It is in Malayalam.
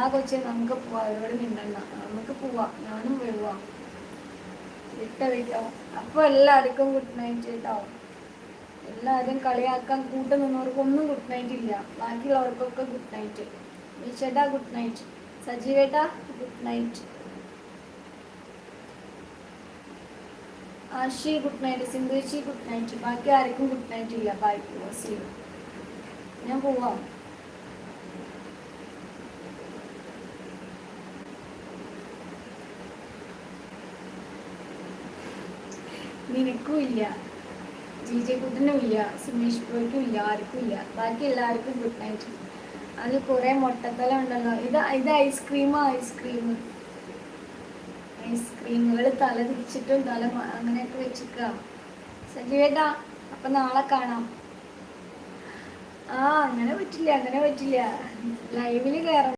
ആ കൊച്ചെ നമുക്ക് പോവാം, ഇവിടെ മിണ്ടണ്ട, നമുക്ക് പോവാം, ഞാനും വരുവാ. വിട്ടോ. അപ്പൊ എല്ലാവർക്കും ഗുഡ് നൈറ്റ് കേട്ടോ. എല്ലാവരും കളിയാക്കാൻ കൂട്ടു നിന്നവർക്കൊന്നും ഗുഡ് നൈറ്റ് ഇല്ല, ബാക്കിയുള്ളവർക്കൊക്കെ ഗുഡ് നൈറ്റ്. ചേട്ടാ ഗുഡ് നൈറ്റ്, സജീവേട്ടാ good night, Ashi good night, സിന്ധുച്ചി ഗുഡ് നൈറ്റ്. ബാക്കി ആർക്കും ഗുഡ് നൈറ്റ് ഇല്ല. ബൈ, ഞാൻ പോവാം. നിനക്കും ഇല്ല, ജിജെ കുട്ടനും ഇല്ല, സുമേഷ് ബ്രോയ്ക്കും ഇല്ല, ആർക്കും ഇല്ല. ബാക്കി എല്ലാവർക്കും ഗുഡ് നൈറ്റ്. അത് കുറെ മൊട്ടത്തല ഉണ്ടല്ലോ. ഇത് ഐസ്ക്രീമുകൾ തല തിരിച്ചിട്ടും തല അങ്ങനെയൊക്കെ വെച്ചിക്ക. സജീവേട്ടാ അപ്പൊ നാളെ കാണാം. അങ്ങനെ പറ്റില്ല, ലൈവില് കയറാം.